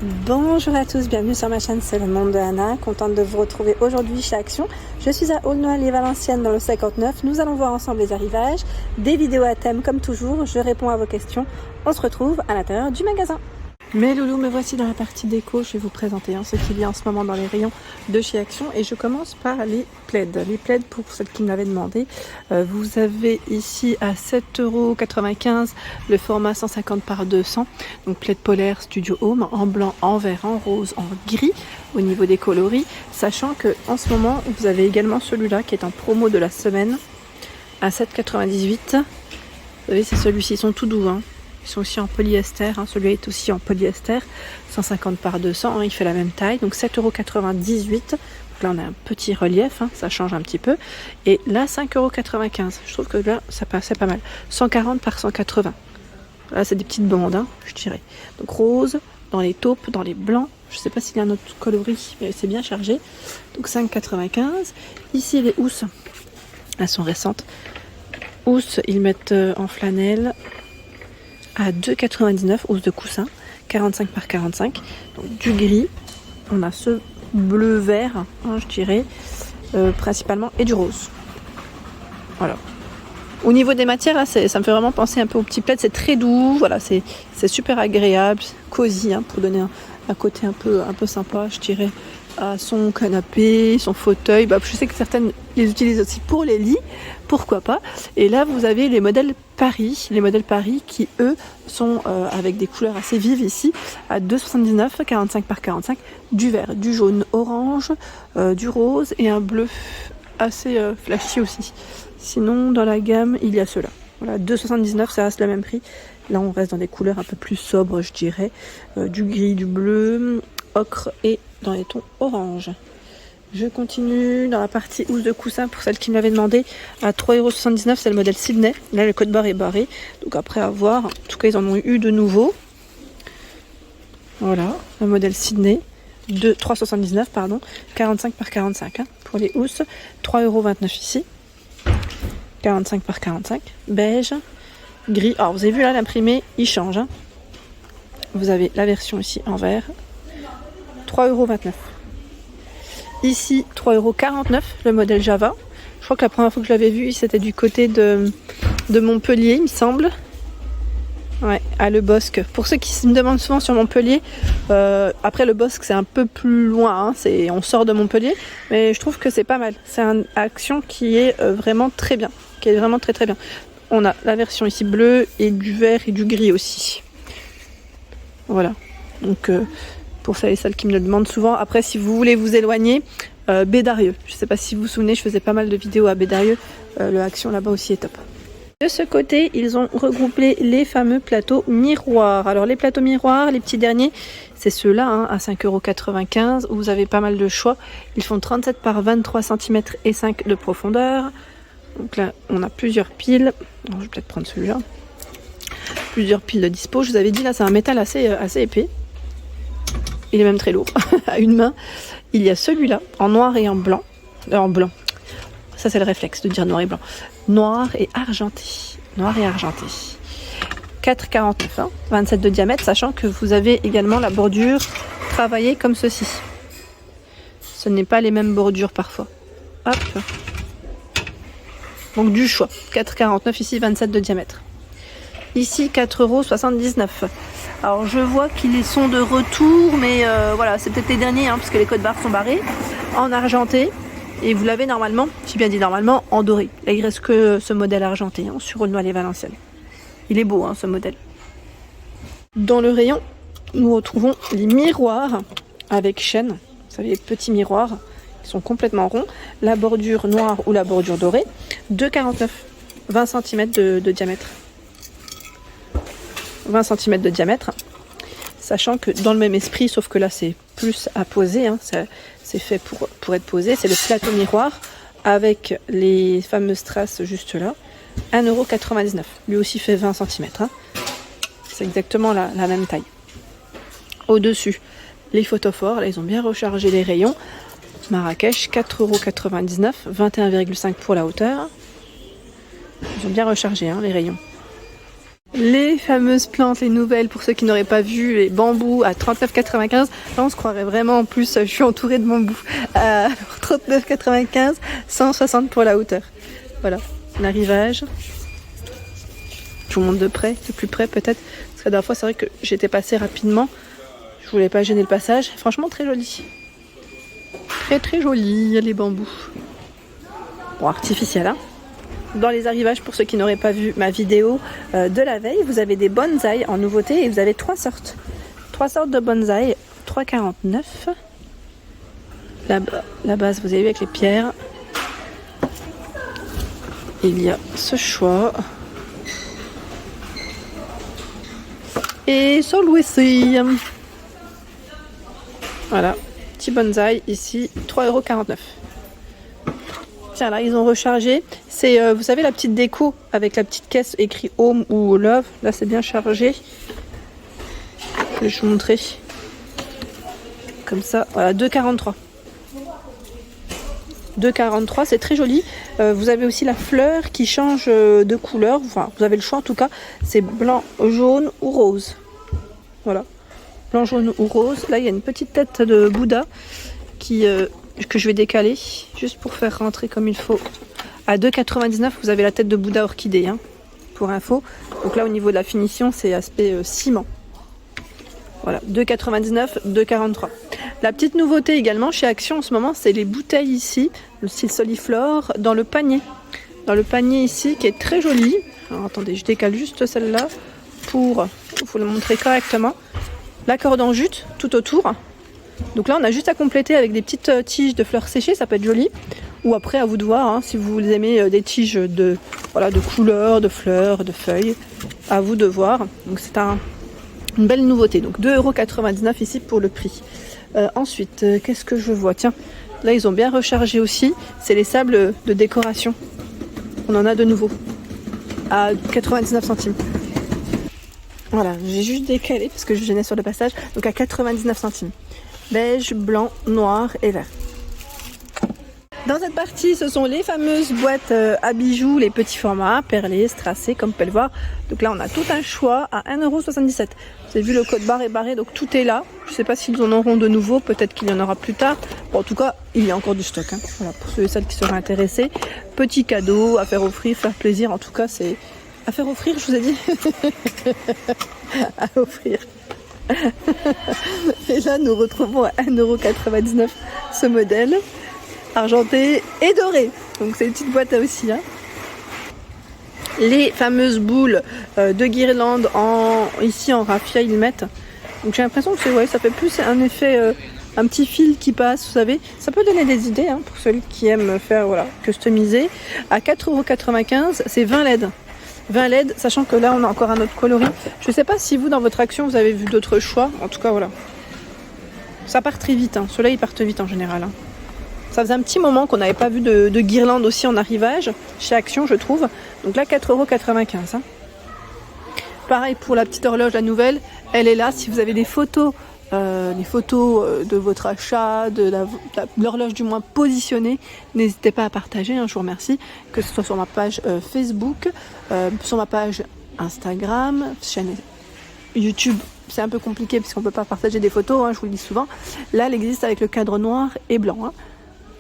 Bonjour à tous, bienvenue sur ma chaîne, c'est le monde de Anna, contente de vous retrouver aujourd'hui chez Action. Je suis à Aulnoy-les-Valenciennes dans le 59, nous allons voir ensemble les arrivages, des vidéos à thème comme toujours, je réponds à vos questions, on se retrouve à l'intérieur du magasin. Mes loulous, me voici dans la partie déco, je vais vous présenter ce qu'il y a en ce moment dans les rayons de chez Action et je commence par les plaids. Les plaids pour celles qui me l'avaient demandé, vous avez ici à 7,95 € le format 150 par 200, donc plaid polaire Studio Home en blanc, en vert, en rose, en gris au niveau des coloris, sachant que en ce moment vous avez également celui-là qui est en promo de la semaine à 7,98 €. Vous savez, c'est celui-ci, ils sont tout doux, hein. Ils sont aussi en polyester, hein. Celui-là est aussi en polyester, 150 par 200, hein. Il fait la même taille, donc 7,98 €. Donc là on a un petit relief, hein. Ça change un petit peu. Et là 5,95 €, je trouve que là ça passait pas mal. 140 par 180. Là c'est des petites bandes, hein, je dirais. Donc rose, dans les taupes, dans les blancs. Je sais pas s'il y a un autre coloris, mais c'est bien chargé. Donc 5,95 €. Ici les housses, elles sont récentes. Housses, ils mettent en flanelle à 2,99 € housse de coussin, 45 par 45. Donc du gris, on a ce bleu vert, hein, je dirais, principalement, et du rose. Voilà. Au niveau des matières, là, ça me fait vraiment penser un peu au petit plaid, c'est très doux, voilà, c'est super agréable, cosy, hein, pour donner un côté un peu sympa, je dirais, à son canapé, son fauteuil. Bah, je sais que certaines les utilisent aussi pour les lits, pourquoi pas. Et là vous avez les modèles Paris qui eux sont avec des couleurs assez vives ici à 2,79 €, 45 par 45, du vert, du jaune, orange, du rose et un bleu assez flashy aussi. Sinon dans la gamme il y a ceux-là. Voilà, 2,79 €, ça reste le même prix. Là on reste dans des couleurs un peu plus sobres, je dirais, du gris, du bleu, ocre et dans les tons orange. Je continue dans la partie housse de coussin pour celle qui me l'avait demandé à 3,79 €, c'est le modèle Sydney. Là le code barre est barré, donc après à voir. En tout cas ils en ont eu de nouveau. Voilà, le modèle Sydney de 3,79 €, pardon, 45 par 45, hein, pour les housses. 3,29 € ici, 45 par 45, beige, gris. Alors vous avez vu là l'imprimé il change, hein. Vous avez la version ici en vert, 3,29 €. Ici 3,49 € le modèle Java. Je crois que la première fois que je l'avais vu c'était du côté de Montpellier, il me semble. Ouais, à Le Bosc. Pour ceux qui me demandent souvent sur Montpellier, après Le Bosc c'est un peu plus loin, hein, on sort de Montpellier, mais je trouve que c'est pas mal. C'est une action qui est vraiment très bien, qui est vraiment très très bien. On a la version ici bleue et du vert et du gris aussi. Voilà, donc pour celles et celles qui me le demandent souvent. Après si vous voulez vous éloigner, Bédarieux, je sais pas si vous vous souvenez, je faisais pas mal de vidéos à Bédarieux, le action là-bas aussi est top. De ce côté, ils ont regroupé les fameux plateaux miroirs. Alors les plateaux miroirs, les petits derniers, c'est ceux-là, hein, à 5,95 €, où vous avez pas mal de choix. Ils font 37 par 23 cm et 5 de profondeur. Donc là, on a plusieurs piles. Alors, je vais peut-être prendre celui-là. Plusieurs piles de dispo. Je vous avais dit, là, c'est un métal assez épais. Il est même très lourd, à une main. Il y a celui-là, en noir et en blanc. En blanc. Ça, c'est le réflexe de dire noir et blanc. Noir et argenté. Noir et argenté. 4,49 €, hein, 27 de diamètre, sachant que vous avez également la bordure travaillée comme ceci. Ce n'est pas les mêmes bordures parfois. Hop. Donc du choix. 4,49 € ici, 27 de diamètre. Ici, 4,79 €. Alors je vois qu'ils sont de retour, mais voilà, c'est peut-être les derniers, hein, parce que les codes barres sont barrés. En argenté. Et vous l'avez normalement, j'ai bien dit normalement, en doré. Là il reste que ce modèle argenté, hein, sur Aulnoy-les-Valenciennes. Il est beau, hein, ce modèle. Dans le rayon, nous retrouvons les miroirs avec chaîne. Vous savez, les petits miroirs, ils sont complètement ronds. La bordure noire ou la bordure dorée. 2,49 €, 20 cm de diamètre. 20 cm de diamètre. Sachant que dans le même esprit, sauf que là c'est plus à poser, hein, c'est fait pour être posé. C'est le plateau miroir avec les fameuses strass juste là. 1,99 €. Lui aussi fait 20 cm. Hein. C'est exactement la même taille. Au-dessus, les photophores. Là, ils ont bien rechargé les rayons. Marrakech, 4,99 €, 21,5 pour la hauteur. Ils ont bien rechargé, hein, les rayons. Les fameuses plantes, les nouvelles, pour ceux qui n'auraient pas vu, les bambous à 39,95. Là, on se croirait vraiment, en plus, je suis entourée de bambous. 39,95, 160 pour la hauteur. Voilà, l'arrivage. Je vous montre de près, de plus près peut-être. Parce que la dernière fois, c'est vrai que j'étais passée rapidement. Je voulais pas gêner le passage. Franchement, très joli. Très très joli, les bambous. Bon, artificiel, hein. Dans les arrivages, pour ceux qui n'auraient pas vu ma vidéo de la veille, vous avez des bonsaïs en nouveauté et vous avez 3 sortes. 3 sortes de bonsaïs, 3,49. La base, vous avez vu avec les pierres. Il y a ce choix. Et celui-ci. Voilà, petit bonsaï ici, 3,49 €. Tiens, là, ils ont rechargé. C'est, vous savez, la petite déco avec la petite caisse écrit Home ou Love. Là, c'est bien chargé. Je vais vous montrer. Comme ça, voilà, 2,43 €. 2,43 €, c'est très joli. Vous avez aussi la fleur qui change de couleur. Enfin, vous avez le choix en tout cas. C'est blanc, jaune ou rose. Voilà. Blanc, jaune ou rose. Là, il y a une petite tête de Bouddha que je vais décaler juste pour faire rentrer comme il faut. À 2,99 €, vous avez la tête de Bouddha orchidée, hein, pour info. Donc là, au niveau de la finition, c'est aspect ciment. Voilà, 2,99 €, 2,43 €. La petite nouveauté également chez Action en ce moment, c'est les bouteilles ici, le style Soliflore, dans le panier. Dans le panier ici, qui est très joli. Alors attendez, je décale juste celle-là pour vous le montrer correctement. L'accord en jute tout autour. Donc là, on a juste à compléter avec des petites tiges de fleurs séchées, ça peut être joli. Ou après, à vous de voir, hein, si vous aimez des tiges de couleurs, de fleurs, de feuilles. À vous de voir. Donc c'est une belle nouveauté. Donc 2,99 € ici pour le prix. Ensuite, qu'est-ce que je vois? Tiens, là, ils ont bien rechargé aussi. C'est les sables de décoration. On en a de nouveau. À 99 centimes. Voilà, j'ai juste décalé parce que je gênais sur le passage. Donc à 99 centimes. Beige, blanc, noir et vert. Dans cette partie, ce sont les fameuses boîtes à bijoux, les petits formats, perlés, strassés, comme vous pouvez le voir. Donc là, on a tout un choix à 1,77 €. Vous avez vu, le code barre est barré, donc tout est là. Je ne sais pas s'ils en auront de nouveau, peut-être qu'il y en aura plus tard. Bon, en tout cas, il y a encore du stock, hein. Voilà, pour ceux et celles qui seraient intéressés. Petit cadeau à faire offrir, faire plaisir. En tout cas, c'est à faire offrir, je vous ai dit. À offrir. Et là, nous retrouvons à 1,99 € ce modèle. Argenté et doré. Donc c'est une petite boîte aussi, hein. Les fameuses boules de guirlande ici en raffia, ils mettent. Donc j'ai l'impression que ça fait plus un effet, un petit fil qui passe, vous savez. Ça peut donner des idées, hein, pour celui qui aime faire, customiser. À 4,95 €, c'est 20 LED. 20 LED, sachant que là on a encore un autre coloris. Je ne sais pas si vous, dans votre action, vous avez vu d'autres choix. En tout cas, voilà. Ça part très vite, hein. Ceux-là, ils partent vite en général, hein. Ça faisait un petit moment qu'on n'avait pas vu de guirlande aussi en arrivage, chez Action, je trouve. Donc là, 4,95 €. Hein. Pareil pour la petite horloge, la nouvelle, elle est là. Si vous avez des photos, de votre achat, de l'horloge du moins positionnée, n'hésitez pas à partager, hein, je vous remercie. Que ce soit sur ma page Facebook, sur ma page Instagram, chaîne YouTube. C'est un peu compliqué parce qu'on ne peut pas partager des photos, hein, je vous le dis souvent. Là, elle existe avec le cadre noir et blanc. Hein.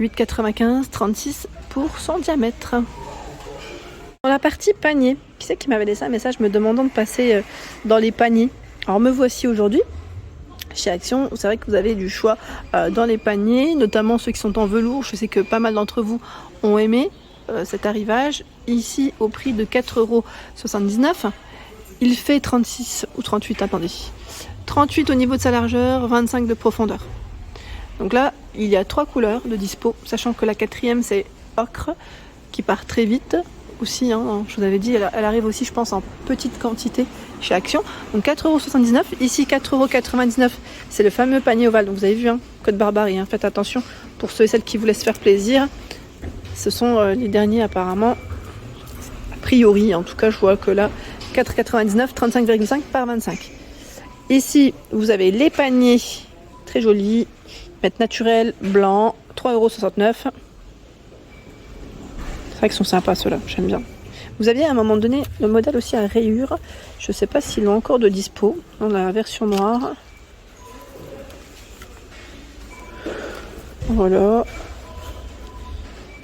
8,95, 36 pour son diamètre. Dans la partie panier, qui c'est qui m'avait laissé un message me demandant de passer dans les paniers? Alors me voici aujourd'hui chez Action. C'est vrai que vous avez du choix dans les paniers, notamment ceux qui sont en velours. Je sais que pas mal d'entre vous ont aimé cet arrivage. Ici au prix de 4,79 €. Il fait 36 ou 38, attendez. 38 au niveau de sa largeur, 25 de profondeur. Donc là, il y a 3 couleurs de dispo, sachant que la 4e c'est ocre, qui part très vite aussi, hein, je vous avais dit, elle arrive aussi je pense en petite quantité chez Action. Donc 4,79 €, ici 4,99 €, c'est le fameux panier ovale, donc vous avez vu, hein, code barbarie, hein, faites attention pour ceux et celles qui vous laissent faire plaisir. Ce sont les derniers apparemment, a priori, en tout cas je vois que là, 4,99 €, 35,5 par 25. Ici, vous avez les paniers, très jolis, mètre naturel, blanc, 3,69 €. C'est vrai qu'ils sont sympas ceux-là, j'aime bien. Vous aviez à un moment donné le modèle aussi à rayures. Je ne sais pas s'ils l'ont encore de dispo dans la version noire. Voilà.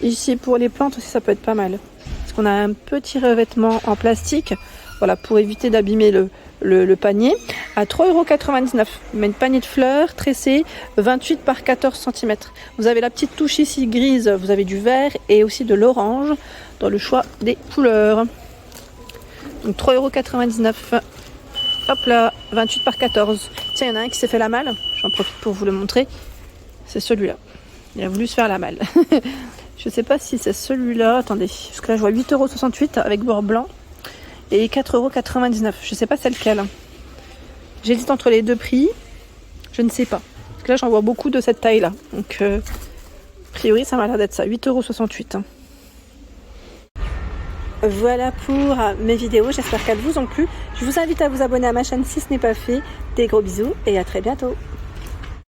Ici pour les plantes aussi ça peut être pas mal. Parce qu'on a un petit revêtement en plastique. Voilà, pour éviter d'abîmer le panier. À 3,99 €. Mais une panier de fleurs tressée 28 par 14 cm. Vous avez la petite touche ici grise. Vous avez du vert et aussi de l'orange dans le choix des couleurs. Donc 3,99 €. Hop là, 28 par 14. Tiens, il y en a un qui s'est fait la malle. J'en profite pour vous le montrer. C'est celui-là. Il a voulu se faire la malle. Je sais pas si c'est celui-là. Attendez, parce que là je vois 8,68 € avec bord blanc et 4,99 €. Je sais pas c'est lequel. J'hésite entre les deux prix. Je ne sais pas. Parce que là j'en vois beaucoup de cette taille-là. Donc a priori ça m'a l'air d'être ça. 8,68 €. Voilà pour mes vidéos. J'espère qu'elles vous ont plu. Je vous invite à vous abonner à ma chaîne si ce n'est pas fait. Des gros bisous et à très bientôt.